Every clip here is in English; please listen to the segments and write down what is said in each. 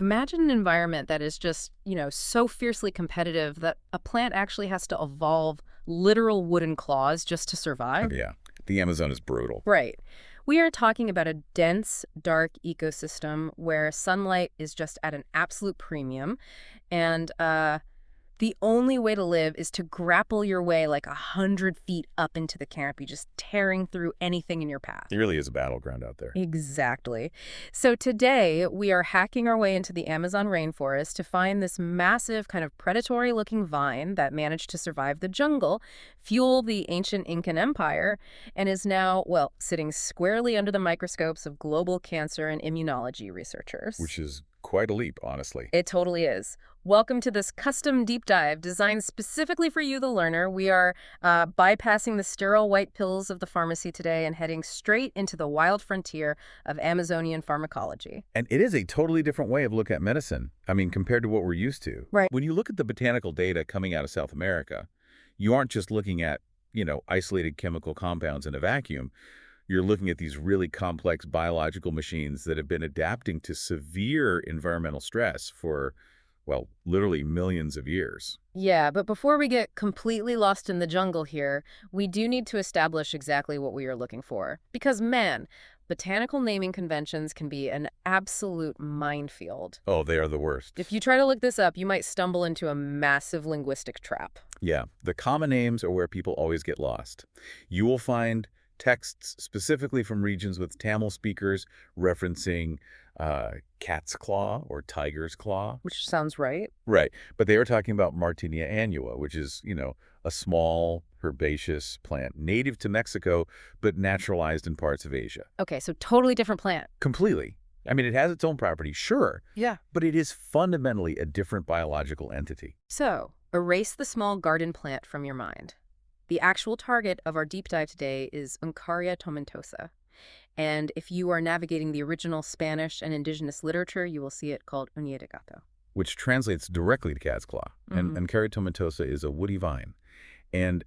life. Imagine an environment that is just, so fiercely competitive that a plant actually has to evolve literal wooden claws just to Oh, survive. yeah. The Amazon is brutal. Right. We are talking about a dense, dark ecosystem where sunlight is just at an absolute premium, and the only way to live is to grapple your way like 100 feet up into the canopy, just tearing through anything in your path. It really is a battleground out there. Exactly. So today we are hacking our way into the Amazon rainforest to find this massive kind of predatory looking vine that managed to survive the jungle, fuel the ancient Incan Empire, and is now, well, sitting squarely under the microscopes of global cancer and immunology researchers. Which is quite a leap, honestly. It totally is. Welcome to this custom deep dive designed specifically for you, the learner. We are bypassing the sterile white pills of the pharmacy today and heading straight into the wild frontier of Amazonian pharmacology. And it is a totally different way of looking at medicine. I mean, compared to what we're used to. Right. When you look at the botanical data coming out of South America, you aren't just looking at, isolated chemical compounds in a vacuum. You're looking at these really complex biological machines that have been adapting to severe environmental stress for, well, literally millions of years. Yeah, but before we get completely lost in the jungle here, we do need to establish exactly what we are looking for. Because, man, botanical naming conventions can be an absolute minefield. Oh, they are the worst. If you try to look this up, you might stumble into a massive linguistic trap. Yeah, the common names are where people always get lost. You will find texts specifically from regions with Tamil speakers referencing cat's claw or tiger's claw. Which sounds right. Right, but they are talking about Martinia annua, which is, a small herbaceous plant native to Mexico, but naturalized in parts of Asia. Okay, so totally different plant. Completely. I mean, it has its own properties, sure, Yeah. but it is fundamentally a different biological entity. So, erase the small garden plant from your mind. The actual target of our deep dive today is Uncaria tomentosa. And if you are navigating the original Spanish and indigenous literature, you will see it called uña de gato. Which translates directly to cat's claw. And Ancaria tomentosa is a woody vine. And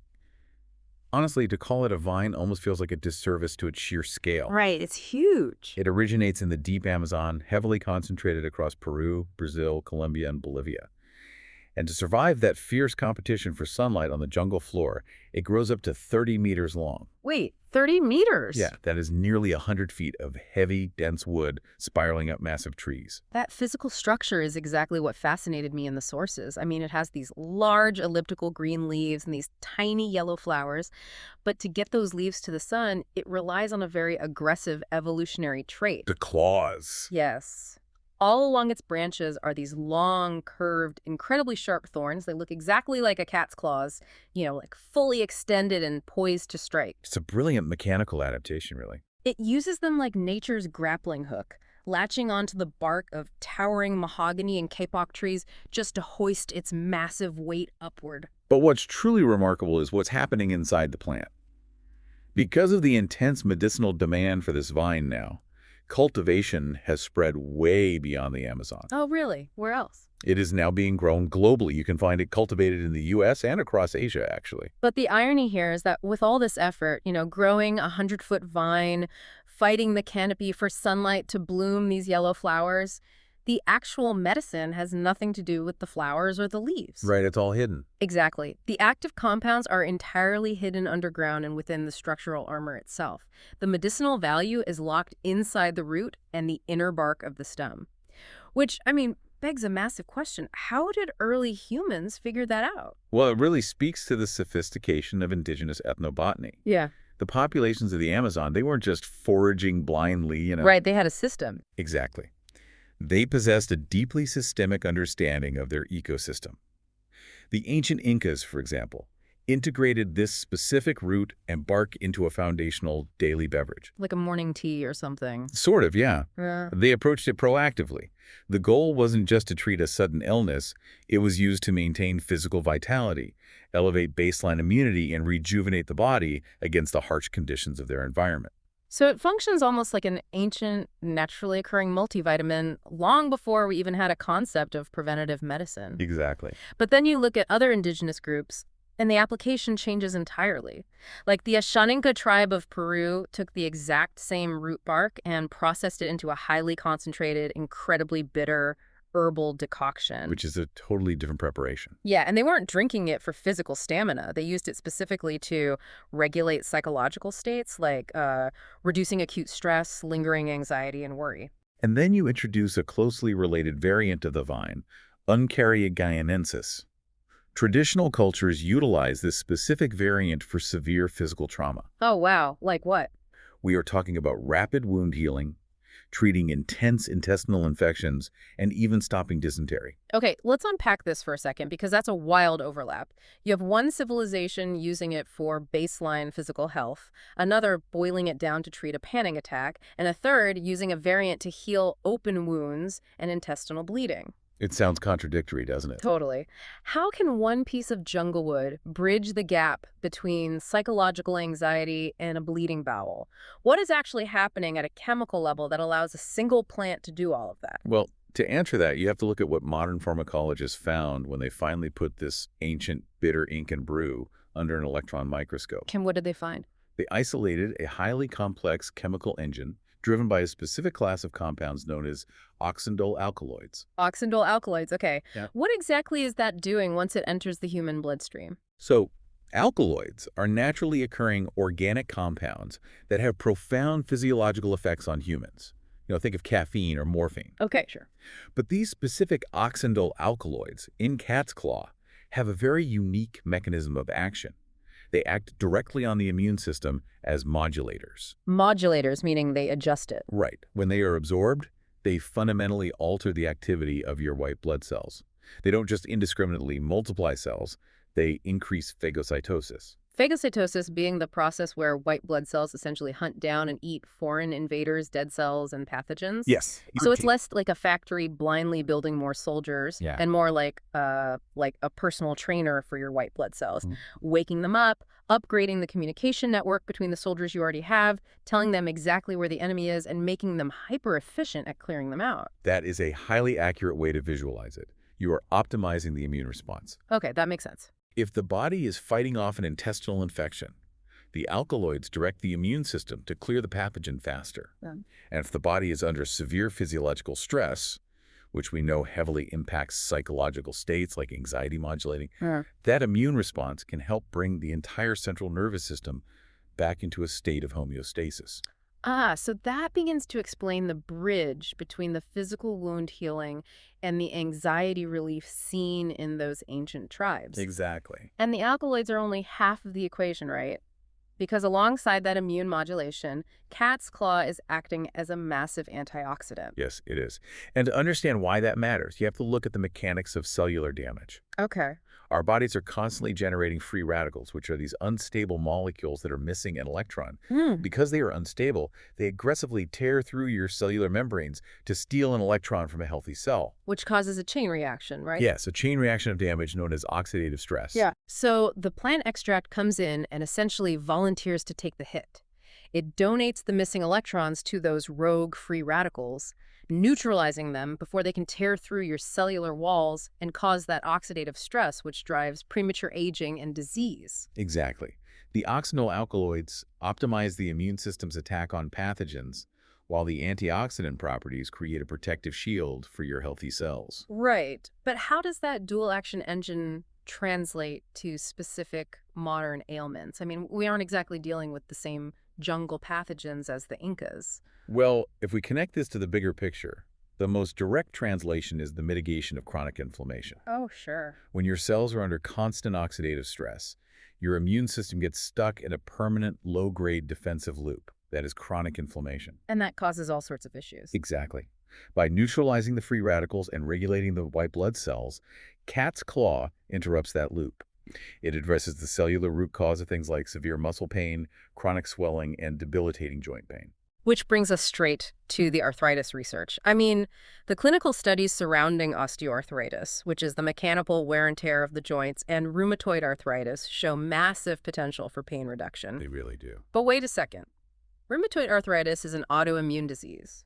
honestly, to call it a vine almost feels like a disservice to its sheer scale. Right, it's huge. It originates in the deep Amazon, heavily concentrated across Peru, Brazil, Colombia, and Bolivia. And to survive that fierce competition for sunlight on the jungle floor, it grows up to 30 meters long. Wait, 30 meters? Yeah, that is nearly 100 feet of heavy, dense wood spiraling up massive trees. That physical structure is exactly what fascinated me in the sources. I mean, it has these large elliptical green leaves and these tiny yellow flowers. But to get those leaves to the sun, it relies on a very aggressive evolutionary trait. The claws. Yes. All along its branches are these long, curved, incredibly sharp thorns. They look exactly like a cat's claws, like fully extended and poised to strike. It's a brilliant mechanical adaptation, really. It uses them like nature's grappling hook, latching onto the bark of towering mahogany and kapok trees just to hoist its massive weight upward. But what's truly remarkable is what's happening inside the plant. Because of the intense medicinal demand for this vine now, cultivation has spread way beyond the Amazon. Oh, really? Where else? It is now being grown globally. You can find it cultivated in the U.S. and across Asia, actually. But the irony here is that with all this effort, growing a 100-foot vine, fighting the canopy for sunlight to bloom these yellow flowers, the actual medicine has nothing to do with the flowers or the leaves. Right, it's all hidden. Exactly. The active compounds are entirely hidden underground and within the structural armor itself. The medicinal value is locked inside the root and the inner bark of the stem. Which, begs a massive question. How did early humans figure that out? Well, it really speaks to the sophistication of indigenous ethnobotany. Yeah. The populations of the Amazon, they weren't just foraging blindly, Right, they had a system. Exactly. They possessed a deeply systemic understanding of their ecosystem. The ancient Incas, for example, integrated this specific root and bark into a foundational daily beverage. Like a morning tea or something. Sort of, yeah. Yeah. They approached it proactively. The goal wasn't just to treat a sudden illness, it was used to maintain physical vitality, elevate baseline immunity, and rejuvenate the body against the harsh conditions of their environment. So it functions almost like an ancient, naturally occurring multivitamin long before we even had a concept of preventative medicine. Exactly. But then you look at other indigenous groups, and the application changes entirely. Like the Asháninka tribe of Peru took the exact same root bark and processed it into a highly concentrated, incredibly bitter herbal decoction. which is a totally different preparation. Yeah, and they weren't drinking it for physical stamina. They used it specifically to regulate psychological states like reducing acute stress, lingering anxiety, and worry. And then you introduce a closely related variant of the vine, Uncaria guyanensis. Traditional cultures utilize this specific variant for severe physical trauma. Oh, wow. Like what? We are talking about rapid wound healing, treating intense intestinal infections, and even stopping dysentery. Okay, let's unpack this for a second because that's a wild overlap. You have one civilization using it for baseline physical health, another boiling it down to treat a panic attack, and a third using a variant to heal open wounds and intestinal bleeding. It sounds contradictory, doesn't it? Totally. How can one piece of jungle wood bridge the gap between psychological anxiety and a bleeding bowel? What is actually happening at a chemical level that allows a single plant to do all of that? Well, to answer that, you have to look at what modern pharmacologists found when they finally put this ancient bitter Incan brew under an electron microscope. Kim, what did they find? They isolated a highly complex chemical engine driven by a specific class of compounds known as oxindole alkaloids. Oxindole alkaloids, okay. Yeah. What exactly is that doing once it enters the human bloodstream? So, alkaloids are naturally occurring organic compounds that have profound physiological effects on humans. Think of caffeine or morphine. Okay, sure. But these specific oxindole alkaloids in cat's claw have a very unique mechanism of action. They act directly on the immune system as modulators. Modulators, meaning they adjust it. Right. When they are absorbed, they fundamentally alter the activity of your white blood cells. They don't just indiscriminately multiply cells, they increase phagocytosis. Phagocytosis being the process where white blood cells essentially hunt down and eat foreign invaders, dead cells, and pathogens. Yes. So it's less like a factory blindly building more soldiers and more like a personal trainer for your white blood cells, waking them up, upgrading the communication network between the soldiers you already have, telling them exactly where the enemy is, and making them hyper efficient at clearing them out. That is a highly accurate way to visualize it. You are optimizing the immune response. Okay, that makes sense. If the body is fighting off an intestinal infection, the alkaloids direct the immune system to clear the pathogen faster. Yeah. And if the body is under severe physiological stress, which we know heavily impacts psychological states like anxiety modulating, that immune response can help bring the entire central nervous system back into a state of homeostasis. So that begins to explain the bridge between the physical wound healing and the anxiety relief seen in those ancient tribes. Exactly. And the alkaloids are only half of the equation, right? Because alongside that immune modulation, cat's claw is acting as a massive antioxidant. Yes, it is. And to understand why that matters, you have to look at the mechanics of cellular damage. Okay. Our bodies are constantly generating free radicals, which are these unstable molecules that are missing an electron. Because they are unstable, they aggressively tear through your cellular membranes to steal an electron from a healthy cell. Which causes a chain reaction, right? Yes, a chain reaction of damage known as oxidative stress. Yeah. So the plant extract comes in and essentially volunteers to take the hit. It donates the missing electrons to those rogue free radicals, neutralizing them before they can tear through your cellular walls and cause that oxidative stress, which drives premature aging and disease. Exactly. The oxindole alkaloids optimize the immune system's attack on pathogens, while the antioxidant properties create a protective shield for your healthy cells. Right. But how does that dual action engine translate to specific modern ailments? I mean, we aren't exactly dealing with the same jungle pathogens as the Incas. Well, if we connect this to the bigger picture, the most direct translation is the mitigation of chronic inflammation. Oh, sure. When your cells are under constant oxidative stress, your immune system gets stuck in a permanent low-grade defensive loop. That is chronic inflammation. And that causes all sorts of issues. Exactly. By neutralizing the free radicals and regulating the white blood cells, cat's claw interrupts that loop. It addresses the cellular root cause of things like severe muscle pain, chronic swelling, and debilitating joint pain. Which brings us straight to the arthritis research. I mean, the clinical studies surrounding osteoarthritis, which is the mechanical wear and tear of the joints, and rheumatoid arthritis show massive potential for pain reduction. They really do. But wait a second. Rheumatoid arthritis is an autoimmune disease.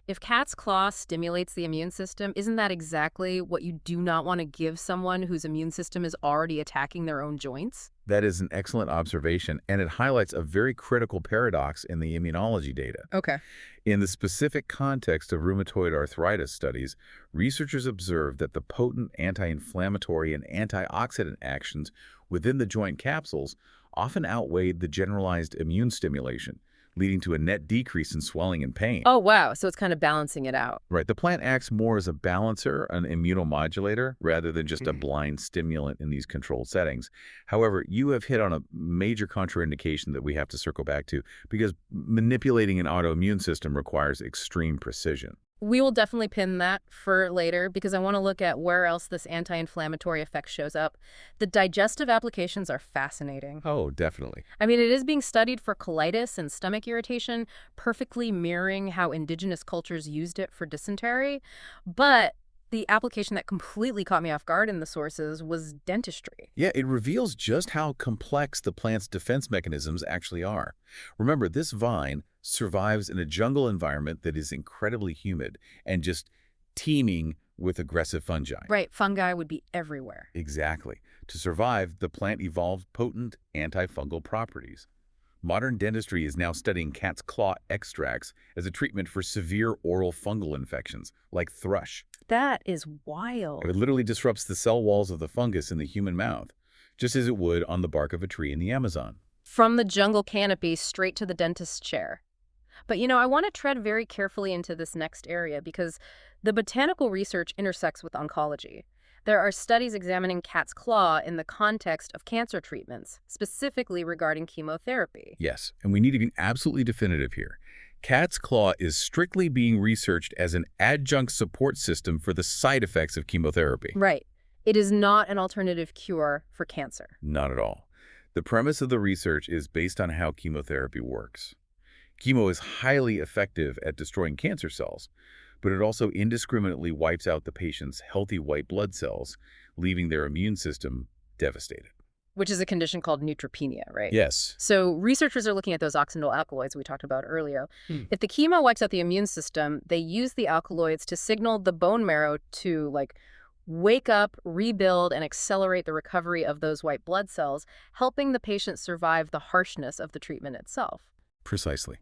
If cat's claw stimulates the immune system, isn't that exactly what you do not want to give someone whose immune system is already attacking their own joints? That is an excellent observation, and it highlights a very critical paradox in the immunology data. Okay. In the specific context of rheumatoid arthritis studies, researchers observed that the potent anti-inflammatory and antioxidant actions within the joint capsules often outweighed the generalized immune stimulation, leading to a net decrease in swelling and pain. Oh, wow. So it's kind of balancing it out. Right, the plant acts more as a balancer, an immunomodulator, rather than just a blind stimulant in these controlled settings. However, you have hit on a major contraindication that we have to circle back to, because manipulating an autoimmune system requires extreme precision. We will definitely pin that for later because I want to look at where else this anti-inflammatory effect shows up. The digestive applications are fascinating. Oh, definitely. I mean, it is being studied for colitis and stomach irritation, perfectly mirroring how indigenous cultures used it for dysentery. But the application that completely caught me off guard in the sources was dentistry. Yeah, it reveals just how complex the plant's defense mechanisms actually are. Remember, this vine survives in a jungle environment that is incredibly humid and just teeming with aggressive fungi. Right, fungi would be everywhere. Exactly. To survive, the plant evolved potent antifungal properties. Modern dentistry is now studying cat's claw extracts as a treatment for severe oral fungal infections, like thrush. That is wild. It literally disrupts the cell walls of the fungus in the human mouth, just as it would on the bark of a tree in the Amazon. From the jungle canopy straight to the dentist's chair. But I want to tread very carefully into this next area because the botanical research intersects with oncology. There are studies examining cat's claw in the context of cancer treatments, specifically regarding chemotherapy. Yes, and we need to be absolutely definitive here. Cat's claw is strictly being researched as an adjunct support system for the side effects of chemotherapy. Right. It is not an alternative cure for cancer. Not at all. The premise of the research is based on how chemotherapy works. Chemo is highly effective at destroying cancer cells, but it also indiscriminately wipes out the patient's healthy white blood cells, leaving their immune system devastated. Which is a condition called neutropenia, right? Yes. So researchers are looking at those oxindole alkaloids we talked about earlier. If the chemo wipes out the immune system, they use the alkaloids to signal the bone marrow to wake up, rebuild, and accelerate the recovery of those white blood cells, helping the patient survive the harshness of the treatment itself. Precisely.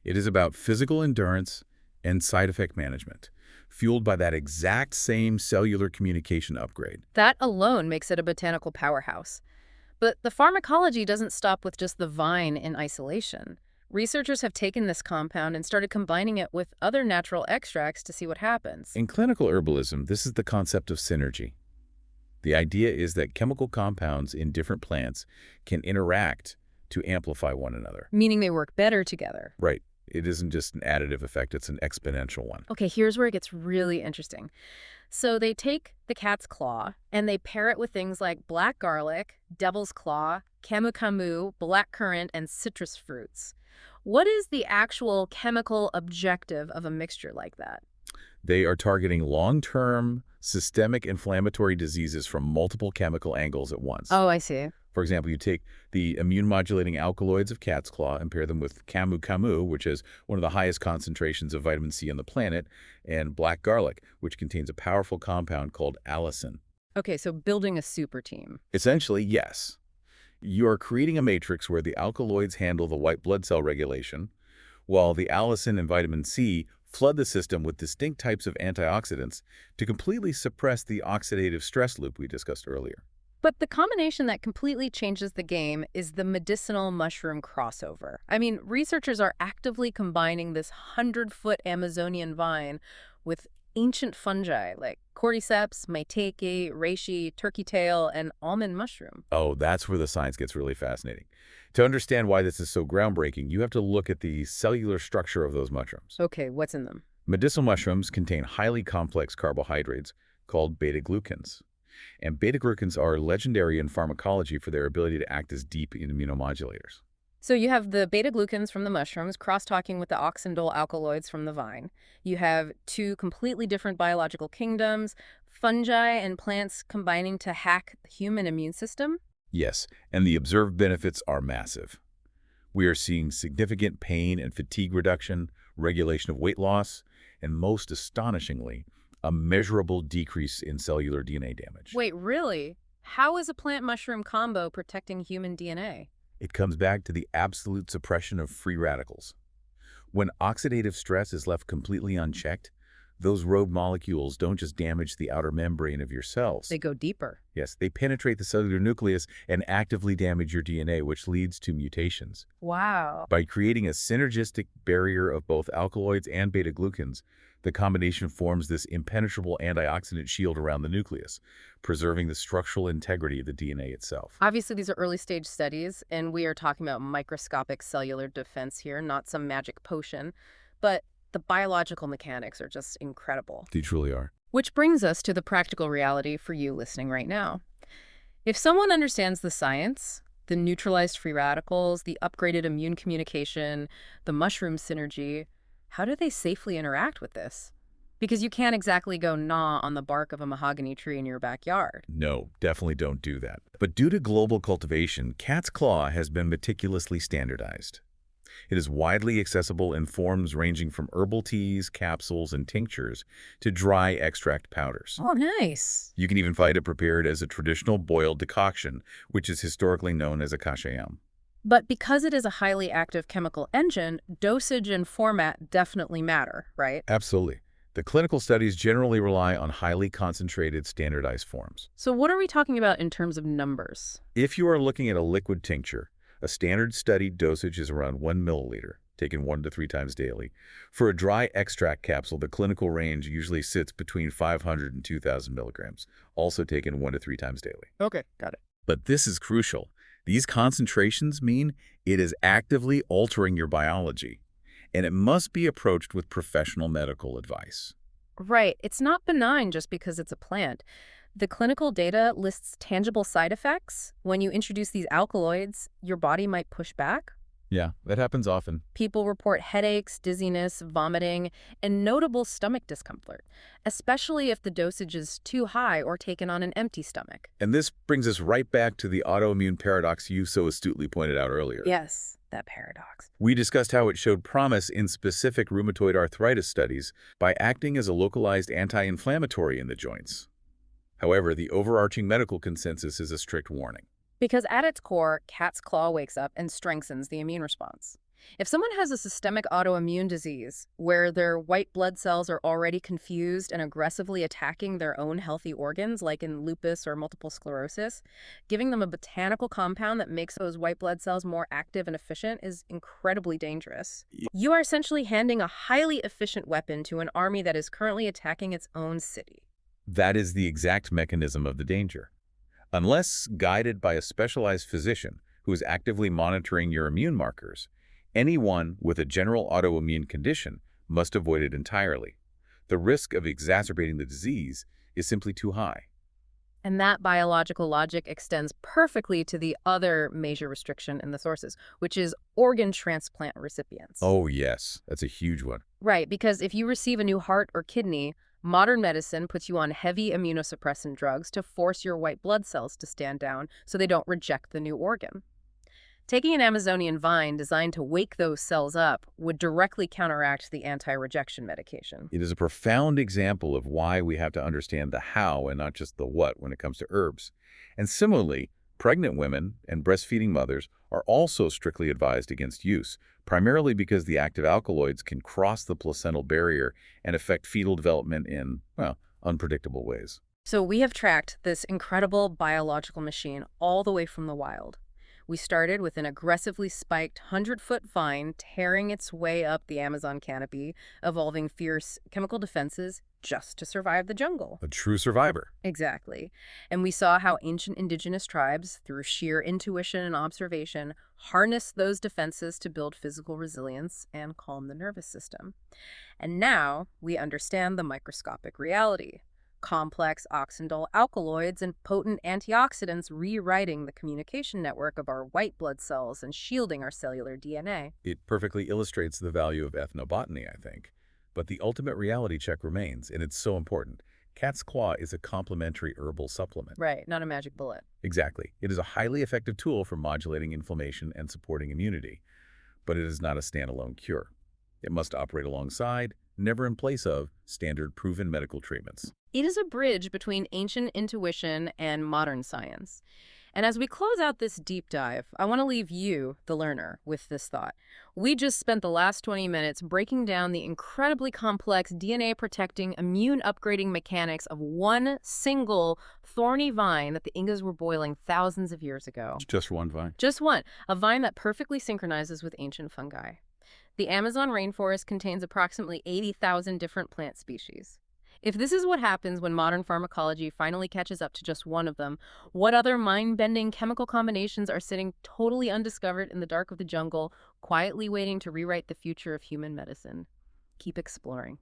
It is about physical endurance and side effect management, fueled by that exact same cellular communication upgrade. That alone makes it a botanical powerhouse. But the pharmacology doesn't stop with just the vine in isolation. Researchers have taken this compound and started combining it with other natural extracts to see what happens. In clinical herbalism, this is the concept of synergy. The idea is that chemical compounds in different plants can interact to amplify one another. Meaning they work better together. Right. It isn't just an additive effect, it's an exponential one. Okay, here's where it gets really interesting. So they take the cat's claw and they pair it with things like black garlic, devil's claw, camu camu, blackcurrant, and citrus fruits. What is the actual chemical objective of a mixture like that? They are targeting long-term systemic inflammatory diseases from multiple chemical angles at once. Oh, I see. For example, you take the immune-modulating alkaloids of cat's claw and pair them with camu camu, which is one of the highest concentrations of vitamin C on the planet, and black garlic, which contains a powerful compound called allicin. Okay, so building a super team. Essentially, yes. You are creating a matrix where the alkaloids handle the white blood cell regulation, while the allicin and vitamin C flood the system with distinct types of antioxidants to completely suppress the oxidative stress loop we discussed earlier. But the combination that completely changes the game is the medicinal mushroom crossover. I mean, researchers are actively combining this 100-foot Amazonian vine with ancient fungi like cordyceps, maitake, reishi, turkey tail, and almond mushroom. Oh, that's where the science gets really fascinating. To understand why this is so groundbreaking, you have to look at the cellular structure of those mushrooms. Okay, what's in them? Medicinal mushrooms contain highly complex carbohydrates called beta-glucans. And beta-glucans are legendary in pharmacology for their ability to act as deep immunomodulators. So you have the beta-glucans from the mushrooms cross-talking with the oxindole alkaloids from the vine. You have two completely different biological kingdoms, fungi and plants combining to hack the human immune system. Yes, and the observed benefits are massive. We are seeing significant pain and fatigue reduction, regulation of weight loss, and most astonishingly, a measurable decrease in cellular DNA damage. Wait, really? How is a plant-mushroom combo protecting human DNA? It comes back to the absolute suppression of free radicals. When oxidative stress is left completely unchecked, those rogue molecules don't just damage the outer membrane of your cells. They go deeper. Yes, they penetrate the cellular nucleus and actively damage your DNA, which leads to mutations. Wow. By creating a synergistic barrier of both alkaloids and beta-glucans, the combination forms this impenetrable antioxidant shield around the nucleus, preserving the structural integrity of the DNA itself. Obviously, these are early-stage studies, and we are talking about microscopic cellular defense here, not some magic potion. But the biological mechanics are just incredible. They truly are. Which brings us to the practical reality for you listening right now. If someone understands the science, the neutralized free radicals, the upgraded immune communication, the mushroom synergy, how do they safely interact with this? Because you can't exactly go gnaw on the bark of a mahogany tree in your backyard. No, definitely don't do that. But due to global cultivation, cat's claw has been meticulously standardized. It is widely accessible in forms ranging from herbal teas, capsules, and tinctures to dry extract powders. Oh, nice. You can even find it prepared as a traditional boiled decoction, which is historically known as a kashayam. But because it is a highly active chemical engine, dosage and format definitely matter, right? Absolutely. The clinical studies generally rely on highly concentrated, standardized forms. So what are we talking about in terms of numbers? If you are looking at a liquid tincture, a standard studied dosage is around 1 milliliter, taken 1 to 3 times daily. For a dry extract capsule, the clinical range usually sits between 500 and 2,000 milligrams, also taken 1 to 3 times daily. Okay, got it. But this is crucial. These concentrations mean it is actively altering your biology, and it must be approached with professional medical advice. Right. It's not benign just because it's a plant. The clinical data lists tangible side effects. When you introduce these alkaloids, your body might push back. Yeah, that happens often. People report headaches, dizziness, vomiting, and notable stomach discomfort, especially if the dosage is too high or taken on an empty stomach. And this brings us right back to the autoimmune paradox you so astutely pointed out earlier. Yes, that paradox. We discussed how it showed promise in specific rheumatoid arthritis studies by acting as a localized anti-inflammatory in the joints. However, the overarching medical consensus is a strict warning. Because at its core, cat's claw wakes up and strengthens the immune response. If someone has a systemic autoimmune disease where their white blood cells are already confused and aggressively attacking their own healthy organs, like in lupus or multiple sclerosis, giving them a botanical compound that makes those white blood cells more active and efficient is incredibly dangerous. You are essentially handing a highly efficient weapon to an army that is currently attacking its own city. That is the exact mechanism of the danger. Unless guided by a specialized physician who is actively monitoring your immune markers, anyone with a general autoimmune condition must avoid it entirely. The risk of exacerbating the disease is simply too high. And that biological logic extends perfectly to the other major restriction in the sources, which is organ transplant recipients. Oh, yes, that's a huge one. Right, because if you receive a new heart or kidney, modern medicine puts you on heavy immunosuppressant drugs to force your white blood cells to stand down so they don't reject the new organ. Taking an Amazonian vine designed to wake those cells up would directly counteract the anti-rejection medication. It is a profound example of why we have to understand the how and not just the what when it comes to herbs. And similarly, pregnant women and breastfeeding mothers are also strictly advised against use, primarily because the active alkaloids can cross the placental barrier and affect fetal development in, well, unpredictable ways. So we have tracked this incredible biological machine all the way from the wild. We started with an aggressively spiked 100-foot vine tearing its way up the Amazon canopy, evolving fierce chemical defenses just to survive the jungle. A true survivor. Exactly. And we saw how ancient indigenous tribes, through sheer intuition and observation, harnessed those defenses to build physical resilience and calm the nervous system. And now we understand the microscopic reality. Complex oxindole alkaloids and potent antioxidants rewriting the communication network of our white blood cells and shielding our cellular DNA. It perfectly illustrates the value of ethnobotany, I think. But the ultimate reality check remains, and it's so important. Cat's claw is a complementary herbal supplement. Right, not a magic bullet. Exactly. It is a highly effective tool for modulating inflammation and supporting immunity, but it is not a standalone cure. It must operate alongside, never in place of standard proven medical treatments. It is a bridge between ancient intuition and modern science. And as we close out this deep dive, I want to leave you, the learner, with this thought. We just spent the last 20 minutes breaking down the incredibly complex DNA-protecting, immune-upgrading mechanics of one single thorny vine that the Incas were boiling thousands of years ago. Just one vine. Just one, a vine that perfectly synchronizes with ancient fungi. The Amazon rainforest contains approximately 80,000 different plant species. If this is what happens when modern pharmacology finally catches up to just one of them, what other mind-bending chemical combinations are sitting totally undiscovered in the dark of the jungle, quietly waiting to rewrite the future of human medicine? Keep exploring.